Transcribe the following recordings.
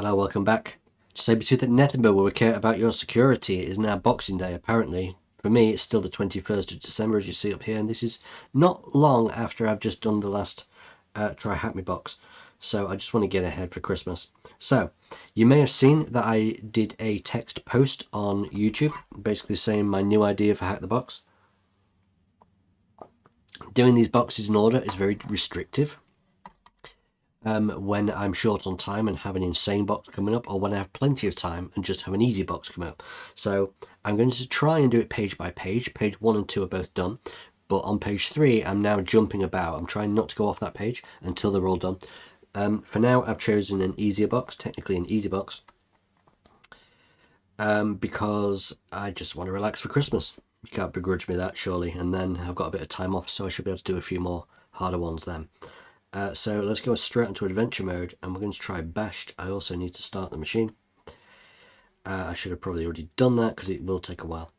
Hello, welcome back to Sabretooth at Nethemba, where we care about your security. It is now Boxing Day, apparently. For me, it's still the 21st of December, as you see up here, and this is not long after I've just done the last Try HackTheBox. So I just want to get ahead for Christmas. So, you may have seen that I did a text post on YouTube, basically saying my new idea for HackTheBox. Doing these boxes in order is very restrictive. When I'm short on time and have an insane box coming up, or when I have plenty of time and just have an easy box coming up. So I'm going to try and do it page by page. Page 1 and 2 are both done, but on page 3 I'm now jumping about. I'm trying not to go off that page until they're all done. For now I've chosen an easier box, technically an easy box, because I just want to relax for Christmas. You can't begrudge me that, surely. And then I've got a bit of time off, so I should be able to do a few more harder ones then. So let's go straight into adventure mode, and we're going to try bashed. I also need to start the machine. I should have probably already done that because it will take a while.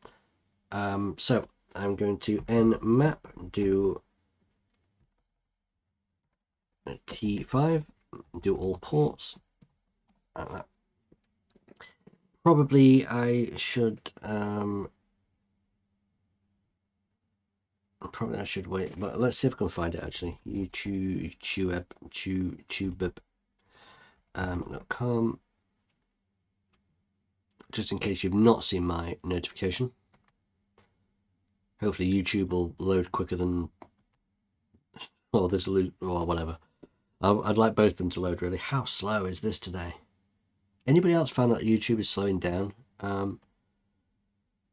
So I'm going to nmap, do T5, do all ports. Probably I should wait, but let's see if I can find it actually. YouTube.com, just in case you've not seen my notification. Hopefully YouTube will load quicker than, or this loot or whatever. I'd like both of them to load really. How slow is this today? Anybody else found that YouTube is slowing down?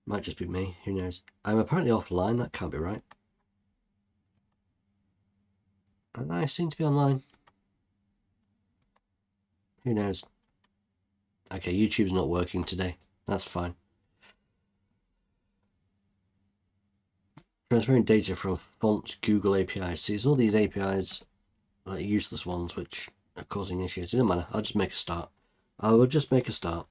Might just be me, who knows. I'm apparently offline, that can't be right. And I seem to be online. Who knows? Okay, YouTube's not working today. That's fine. Transferring data from fonts, Google APIs. See, all these APIs, like useless ones, which are causing issues. It doesn't matter. I'll just make a start. I will just make a start.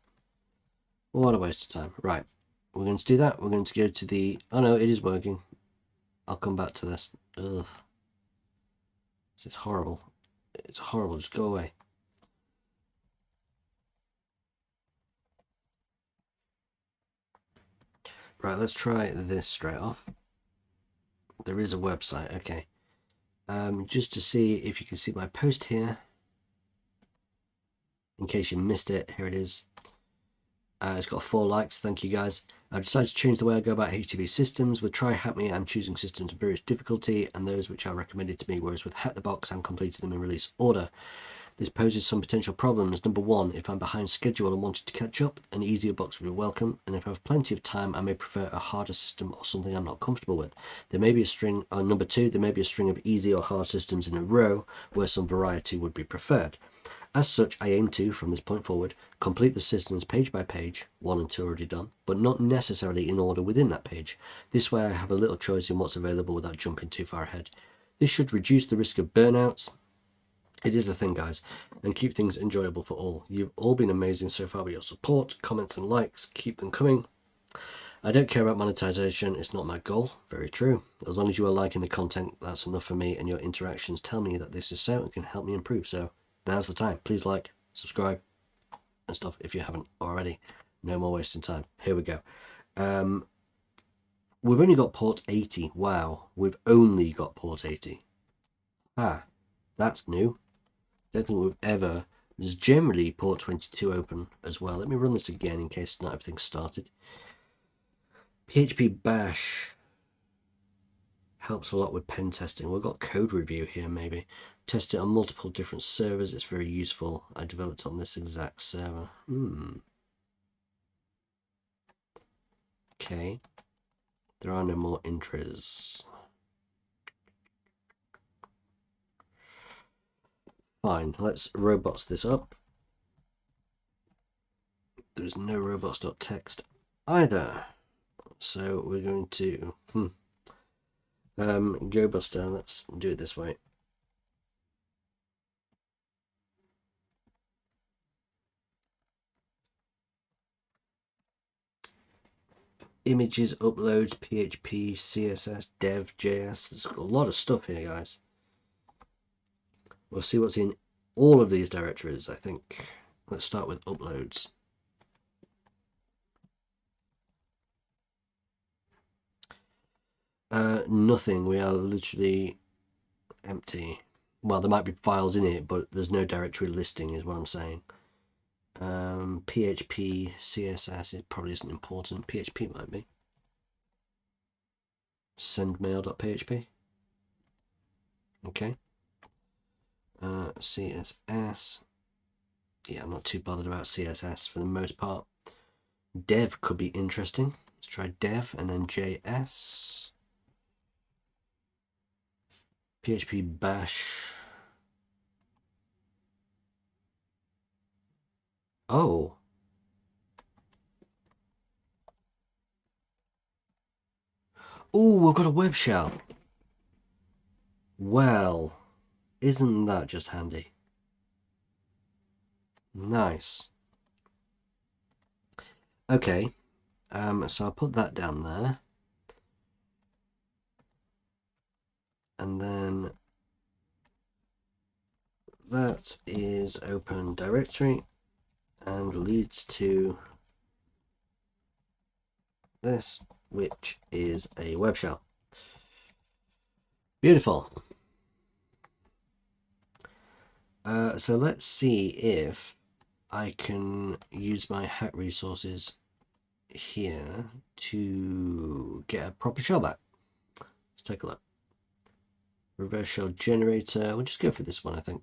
What a waste of time. Right. We're going to do that. We're going to go to the... Oh no, it is working. I'll come back to this. Ugh. This is horrible. It's horrible. Just go away. Right, let's try this straight off. There is a website. Okay. Just to see if you can see my post here. In case you missed it, here it is. It's got 4 likes. Thank you, guys. I've decided to change the way I go about HTTP systems. With Try Hack Me, I'm choosing systems of various difficulty and those which are recommended to me, whereas with HackTheBox, I'm completing them in release order. This poses some potential problems. Number 1, if I'm behind schedule and wanted to catch up, an easier box would be welcome, and if I have plenty of time, I may prefer a harder system or something I'm not comfortable with. There may be a string, or number 2, there may be a string of easy or hard systems in a row, where some variety would be preferred. As such, I aim to, from this point forward, complete the systems page by page, 1 and 2 already done, but not necessarily in order within that page. This way I have a little choice in what's available without jumping too far ahead. This should reduce the risk of burnouts. It is a thing, guys, and keep things enjoyable for all. You've all been amazing so far with your support, comments and likes. Keep them coming. I don't care about monetization, it's not my goal. Very true. As long as you are liking the content, that's enough for me, and your interactions tell me that this is so and can help me improve. So now's the time. Please like, subscribe, and stuff if you haven't already. No more wasting time. Here we go. We've only got port 80. Wow, we've only got port 80. Ah, that's new. Don't think we've ever... There's generally port 22 open as well. Let me run this again in case not everything's started. PHP bash helps a lot with pen testing. We've got code review here, maybe. Test it on multiple different servers. It's very useful. I developed on this exact server. Okay. There are no more intros. Fine, let's robots this up. There's no robots.txt either. So we're going to go buster. Let's do it this way. Images, uploads, PHP, CSS, dev, JS. There's a lot of stuff here, guys. We'll see what's in all of these directories, I think. Let's start with uploads. Nothing. We are literally empty. Well, there might be files in it, but there's no directory listing is what I'm saying. PHP, CSS, it probably isn't important. PHP might be. Sendmail.php. Okay. CSS. Yeah, I'm not too bothered about CSS for the most part. Dev could be interesting. Let's try dev and then JS. PHP bash. Oh. Oh, we've got a web shell. Well, isn't that just handy? Nice. Okay. So I'll put that down there. And then that is open directory and leads to this, which is a web shell. Beautiful. So let's see if I can use my hack resources here to get a proper shell back. Let's take a look. Reverse shell generator. We'll just go for this one, I think.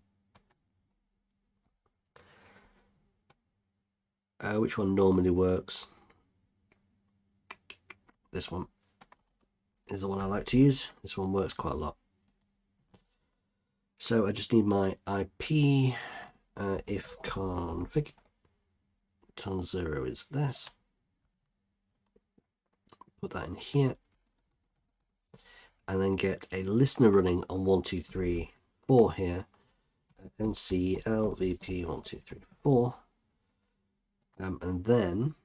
Which one normally works? This one is the one I like to use. This one works quite a lot. So I just need my IP. If config ton 0 is this. Put that in here. And then get a listener running on 1, 2, 3, 4 here. NC LVP 1, 2, 3, 4. And then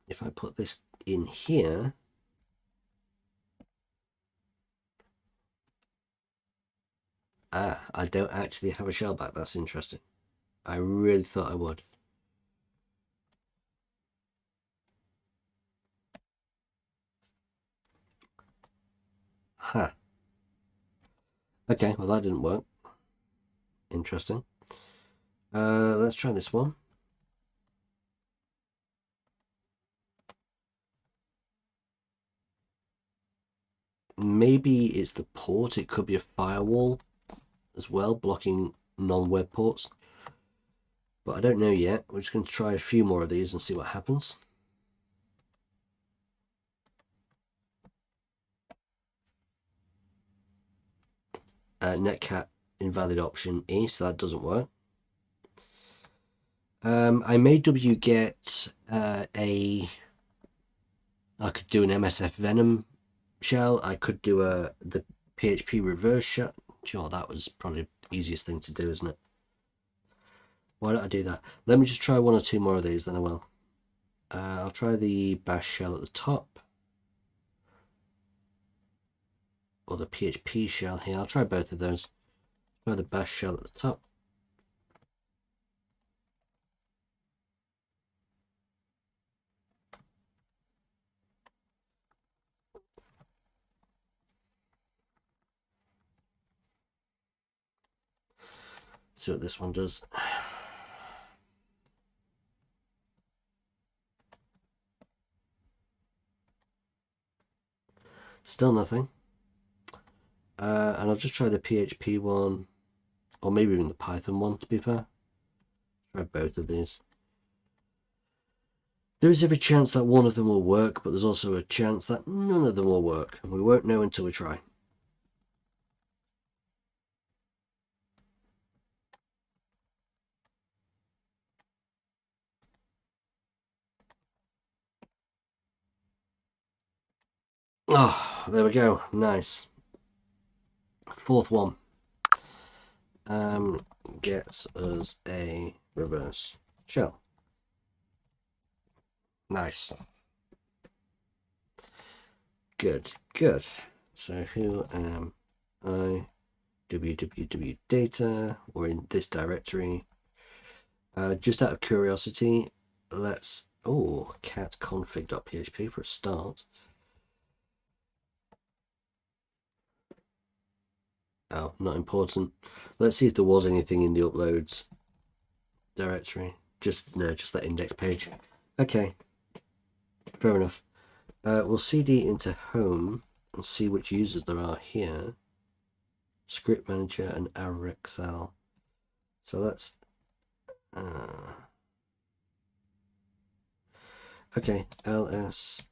if I put this in here, I don't actually have a shellback. That's interesting. I really thought I would. Huh. Okay, well that didn't work. Interesting. Let's try this one. Maybe it's the port. It could be a firewall as well, blocking non-web ports. But I don't know yet. We're just going to try a few more of these and see what happens. Netcat invalid option E, so that doesn't work. I may wget I could do an MSF Venom shell. I could do the PHP reverse shell. Sure, that was probably the easiest thing to do, isn't it? Why don't I do that? Let me just try one or two more of these, then I will. I'll try the bash shell at the top. Or the PHP shell here. I'll try both of those. Try the bash shell at the top. See what this one does. Still nothing. And I'll just try the PHP one, or maybe even the Python one, to be fair. Try both of these. There is every chance that one of them will work, but there's also a chance that none of them will work, and we won't know until we try. Oh, there we go. Nice. Fourth one. Gets us a reverse shell. Nice. Good, good. So who am I? www data. We're in this directory. Just out of curiosity, let's cat config.php for a start. Oh, not important. Let's see if there was anything in the uploads directory. Just that index page. Okay, fair enough. We'll cd into home and see which users there are here. Script manager and RxL. So let's okay, ls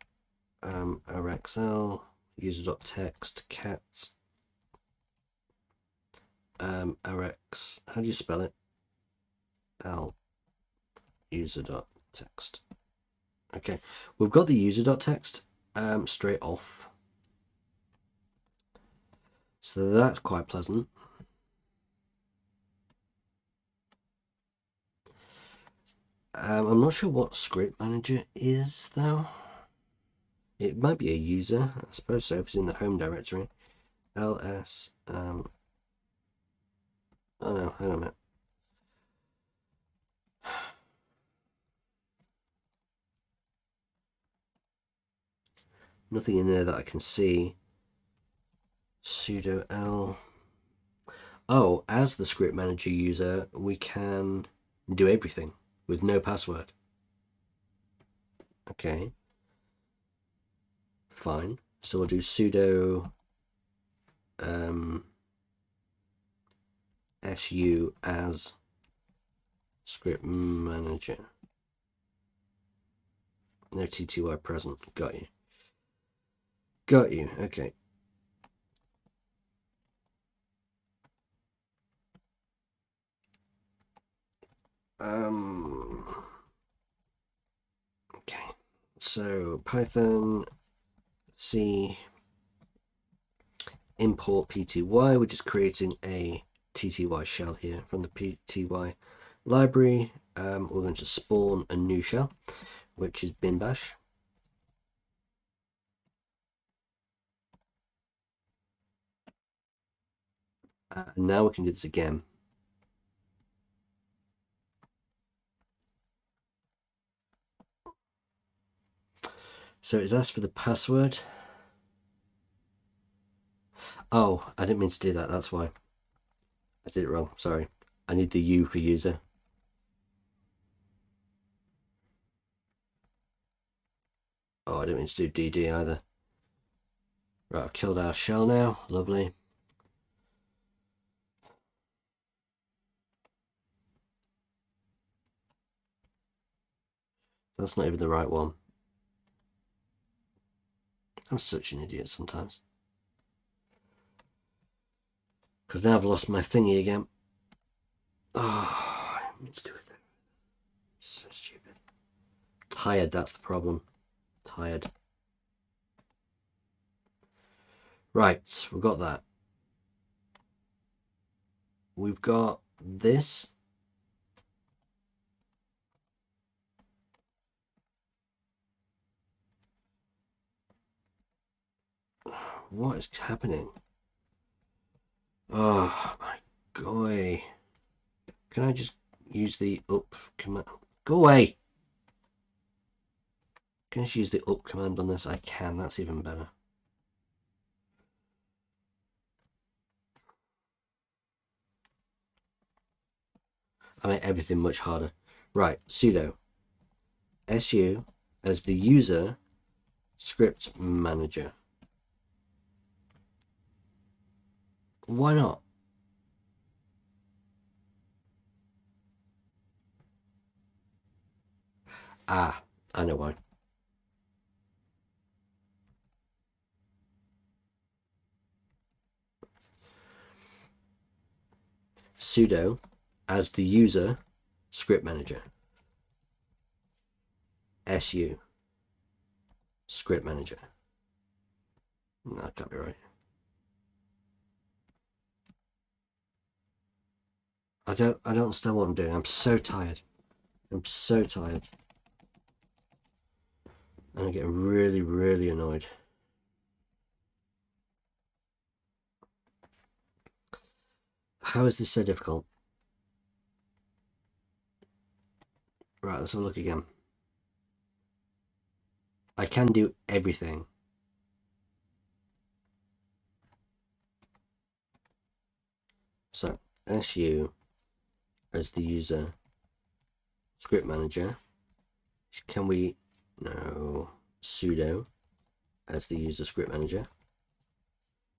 RxL user.text cat Rx. How do you spell it? L user.text. Okay, we've got the user.text straight off, so that's quite pleasant. I'm not sure what script manager is though. It might be a user, I suppose so, if it's in the home directory. ls oh no, hang on a minute. Nothing in there that I can see. Sudo l. Oh, as the script manager user, we can do everything with no password. Okay. Fine. So we'll do sudo su as script manager. No TTY present. Got you. Got you. Okay. Okay. So Python C import pty. We're just creating a tty shell here from the pty library. We're going to spawn a new shell, which is bin bash. And now we can do this again. So it's asked for the password. Oh, I didn't mean to do that. That's why. I did it wrong. Sorry. I need the U for user. Oh, I didn't mean to do DD either. Right, I've killed our shell now. Lovely. That's not even the right one. I'm such an idiot sometimes. Because now I've lost my thingy again. Oh, I meant to do it there. So stupid. Tired, that's the problem. Tired. Right, we've got that. We've got this. What is happening? Oh my god. Can I just use the up command? Go away! Can I just use the up command on this? I can, that's even better. I make everything much harder. Right, sudo su as the user script manager. Why not? Ah, I know why. Sudo as the user script manager. Su script manager. No, that can't be right. I don't understand what I'm doing. I'm so tired. I'm so tired. And I'm getting really, really annoyed. How is this so difficult? Right, let's have a look again. I can do everything. So su as the user script manager. Can we no sudo as the user script manager?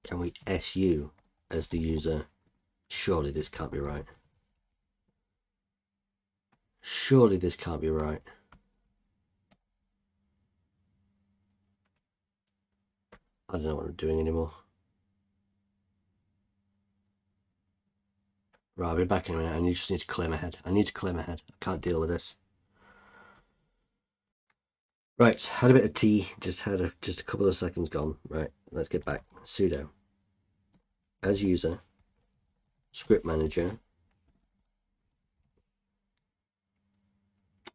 Can we su as the user? Surely this can't be right. Surely this can't be right. I don't know what I'm doing anymore. Right, I'll be back in a minute. I just need to clear my head. I can't deal with this. Right, had a bit of tea. Just a couple of seconds gone. Right, let's get back. Sudo as user script manager.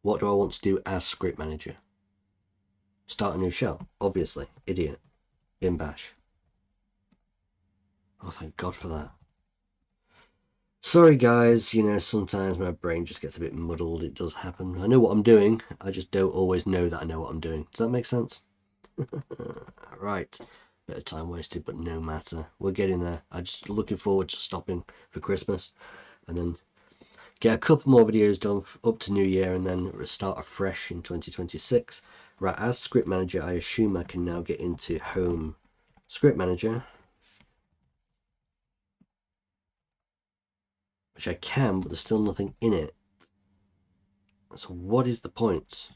What do I want to do as script manager? Start a new shell, obviously. Idiot. Bin bash. Oh, thank God for that. Sorry guys, you know, sometimes my brain just gets a bit muddled. It does happen. I know what I'm doing. I just don't always know that I know what I'm doing. Does that make sense? Right. Bit of time wasted, but no matter. We're getting there. I'm just looking forward to stopping for Christmas and then get a couple more videos done up to New Year and then start afresh in 2026. Right, as script manager, I assume I can now get into home script manager. Which I can, but there's still nothing in it. So what is the point?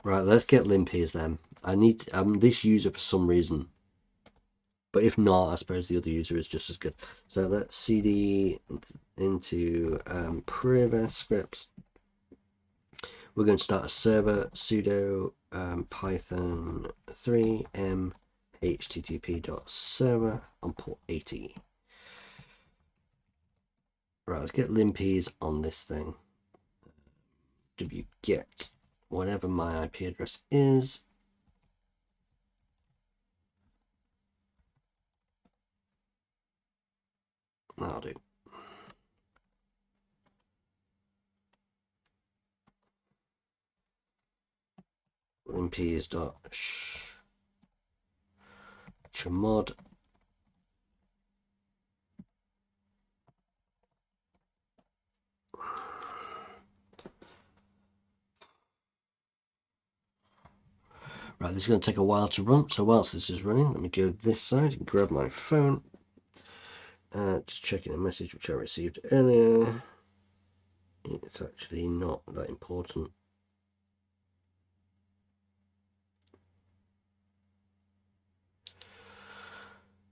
Right, let's get limpies then. I need this user for some reason. But if not, I suppose the other user is just as good. So let's cd into previous scripts. We're going to start a server sudo python 3m http.server on port 80. Right, let's get limpies on this thing. wget whatever my IP address is. That'll do. limpies.chmod. Right, this is going to take a while to run, so whilst this is running, let me go this side and grab my phone. Just checking a message which I received earlier. It's actually not that important.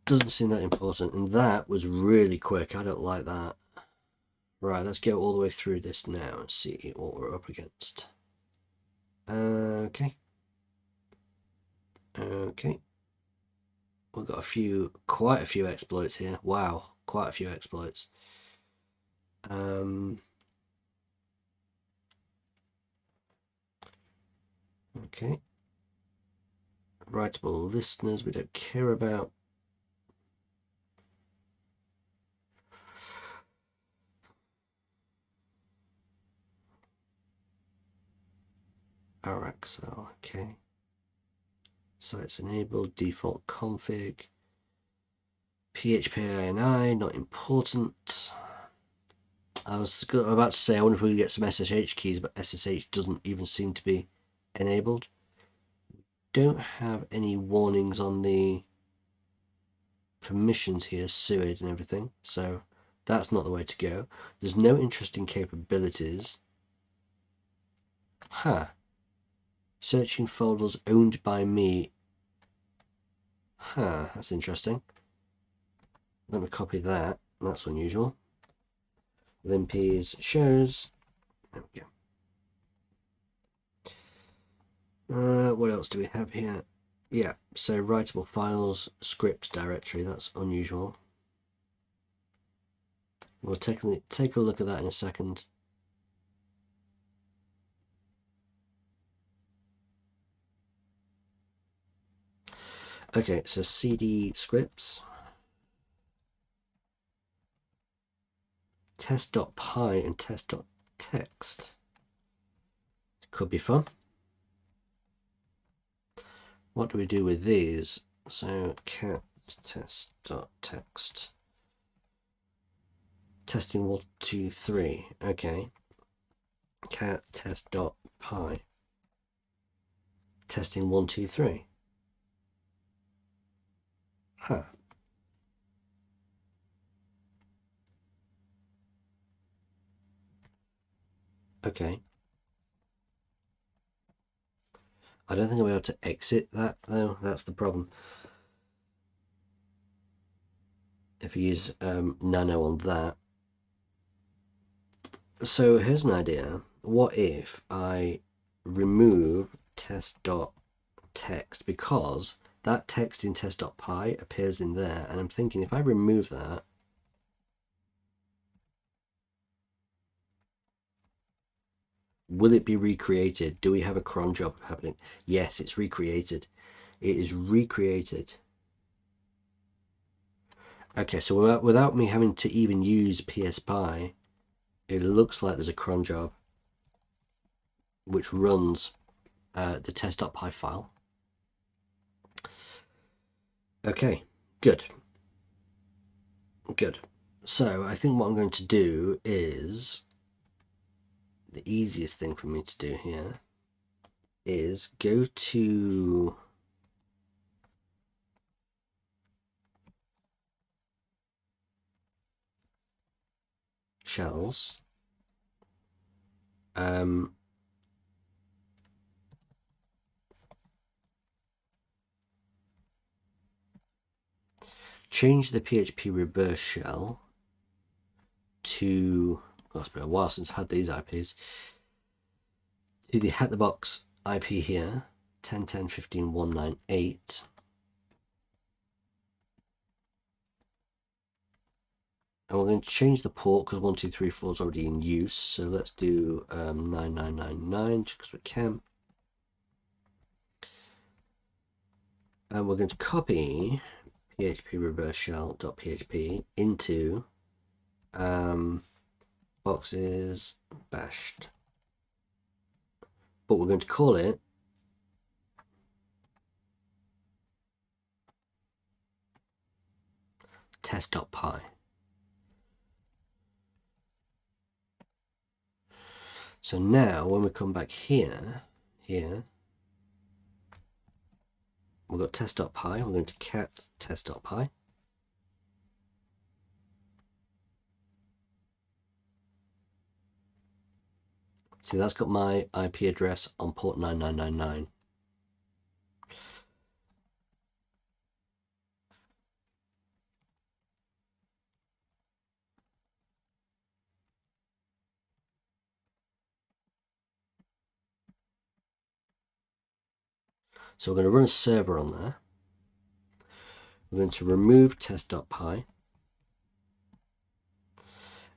Doesn't seem that important, and that was really quick. I don't like that. Right, let's go all the way through this now and see what we're up against. Okay. We've got quite a few exploits here. Wow, quite a few exploits. Okay. Writable listeners we don't care about. Araxel, okay. Sites enabled, default config. PHP-INI, not important. I was about to say, I wonder if we could get some SSH keys, but SSH doesn't even seem to be enabled. Don't have any warnings on the permissions here, SUID and everything, so that's not the way to go. There's no interesting capabilities. Searching folders owned by me. That's interesting. Let me copy that. That's unusual. Limpies shows. There we go. What else do we have here? Yeah, so writable files, scripts directory. That's unusual. We'll take a look at that in a second. Okay, so cd scripts test.py and test.text could be fun. What do we do with these? So cat test.text testing 1 2 3. Okay, cat test.py testing 1 2 3. Huh. Okay. I don't think I'll be able to exit that though. That's the problem. If you use nano on that. So here's an idea. What if I remove test.text, because that text in test.py appears in there, and I'm thinking if I remove that, will it be recreated? Do we have a cron job happening? Yes, it's recreated. It is recreated. Okay, so without me having to even use PSPy, it looks like there's a cron job which runs the test.py file. Okay, good. Good. So I think what I'm going to do is, the easiest thing for me to do here is go to shells, change the PHP reverse shell to, well, it's been a while since I've had these IPs, to the HackTheBox IP here, 10.10.15.198. And we're going to change the port because 1234 is already in use. So let's do 9999 just because we can. And we're going to copy PHP reverse shell.php into boxes bashed. But we're going to call it test.py. So now when we come back here, we've got test.py. We're going to cat test.py. See, that's got my IP address on port 9999. So we're going to run a server on there. We're going to remove test.py.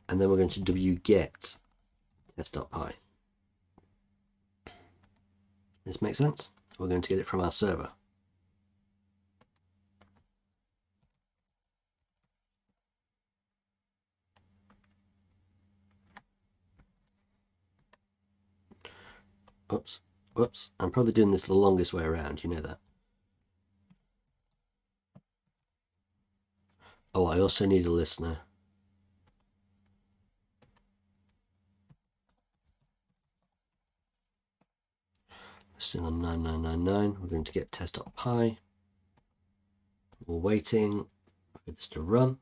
And then we're going to wget test.py. This makes sense? We're going to get it from our server. Oops, whoops. I'm probably doing this the longest way around, you know that. Oh, I also need a listener. Listening on 9999. We're going to get test.py. We're waiting for this to run.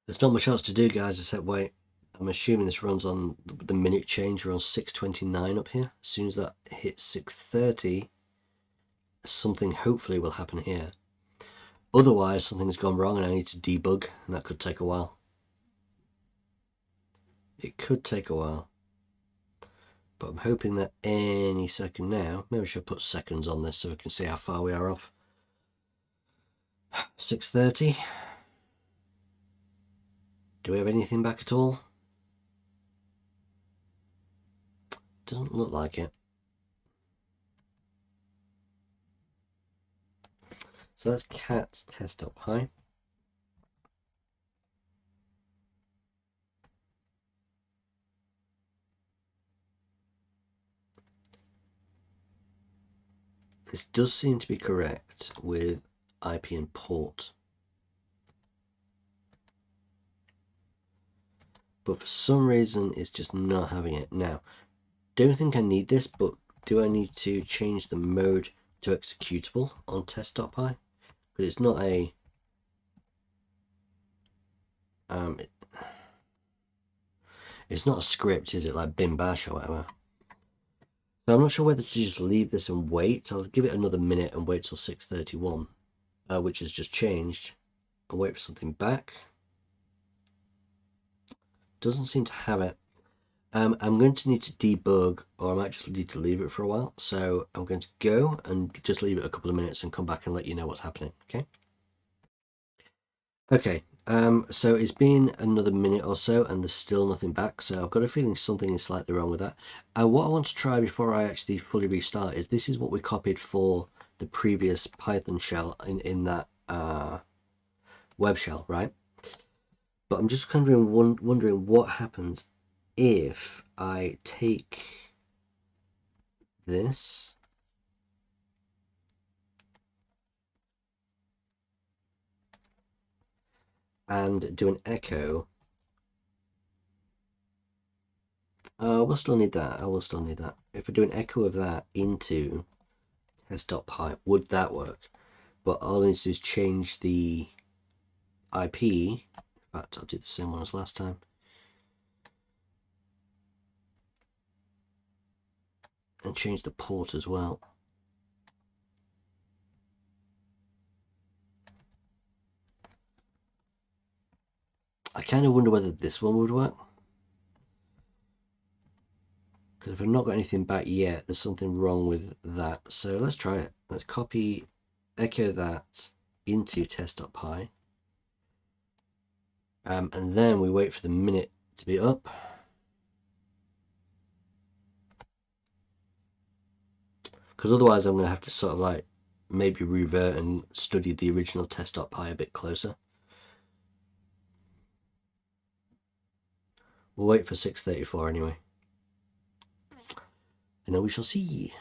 There's not much else to do, guys, except wait. I'm assuming this runs on the minute change. We're on 6:29 up here. As soon as that hits 6:30, something hopefully will happen here. Otherwise, something's gone wrong and I need to debug, and that could take a while. It could take a while. But I'm hoping that any second now. Maybe I should put seconds on this so we can see how far we are off. 6:30. Do we have anything back at all? Doesn't look like it. So that's cat's test up high. This does seem to be correct with IP and port. But for some reason it's just not having it. Now, don't think I need this, but do I need to change the mode to executable on test.py? Because it's not a it's not a script, is it, like bin bash or whatever? So I'm not sure whether to just leave this and wait. I'll give it another minute and wait till 6:31, which has just changed, and wait for something back. Doesn't seem to have it. I'm going to need to debug, or I might just need to leave it for a while. So I'm going to go and just leave it a couple of minutes and come back and let you know what's happening. Okay. So it's been another minute or so and there's still nothing back. So I've got a feeling something is slightly wrong with that. What I want to try before I actually fully restart is this is what we copied for the previous Python shell in that web shell, right? But I'm just kind of wondering what happens if I take this and do an echo. We'll still need that. I will still need that. If I do an echo of that into test.py, would that work? But all I need to do is change the IP. In fact, I'll do the same one as last time. And change the port as well. I kind of wonder whether this one would work. Because if I've not got anything back yet, there's something wrong with that. So let's try it. Let's copy, echo that into test.py. And then we wait for the minute to be up. Because otherwise I'm going to have to sort of like maybe revert and study the original test.py a bit closer. We'll wait for 6:34 anyway. And then we shall see.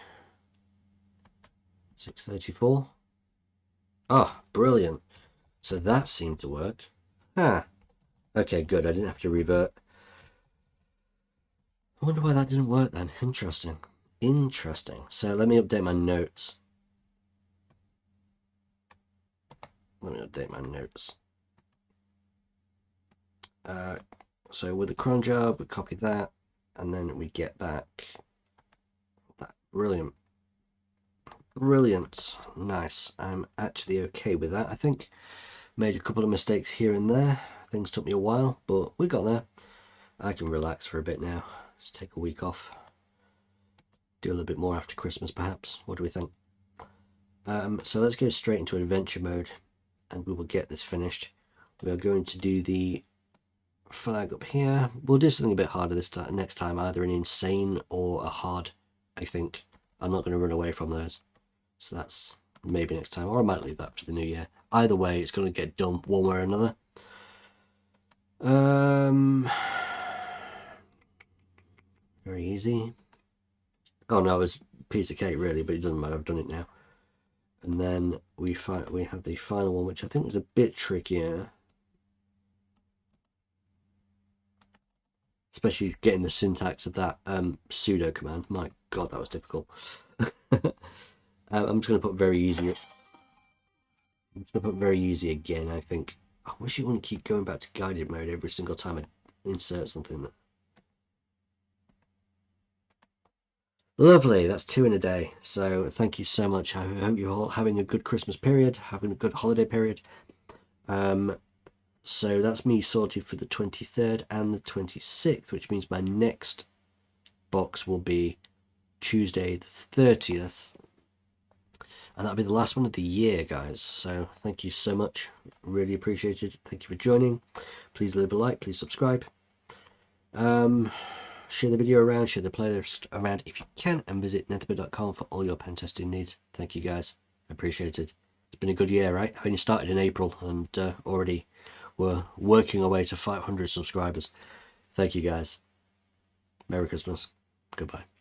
6:34. Oh, brilliant. So that seemed to work. Okay, good. I didn't have to revert. I wonder why that didn't work then. Interesting. So let me update my notes. So with the cron job, we copy that, and then we get back that. Brilliant. Nice. I'm actually okay with that. I think made a couple of mistakes here and there. Things took me a while, but we got there. I can relax for a bit now. Just take a week off. Do a little bit more after Christmas, perhaps. What do we think? So let's go straight into adventure mode, and we will get this finished. We are going to do the flag up here. We'll do something a bit harder this time, next time, either an insane or a hard, I think. I'm not going to run away from those. So that's maybe next time, or I might leave that for the new year. Either way, it's going to get done one way or another. Very easy. Oh no, it was a piece of cake really, but it doesn't matter, I've done it now. And then we have the final one, which I think was a bit trickier. Especially getting the syntax of that sudo command. My god, that was difficult. I'm just going to put very easy. I'm just going to put very easy again, I think. I wish it wouldn't keep going back to guided mode every single time I insert something that... Lovely, that's 2 in a day. So thank you so much. I hope you're all having a good Christmas period, having a good holiday period. So that's me sorted for the 23rd and the 26th, which means my next box will be Tuesday the 30th. And that'll be the last one of the year, guys. So thank you so much. Really appreciate it. Thank you for joining. Please leave a like. Please subscribe. Share the video around. Share the playlist around if you can. And visit Nethemba.com for all your pen testing needs. Thank you, guys. I appreciate it. It's been a good year, right? I only started in April and already we're working our way to 500 subscribers. Thank you, guys. Merry Christmas. Goodbye.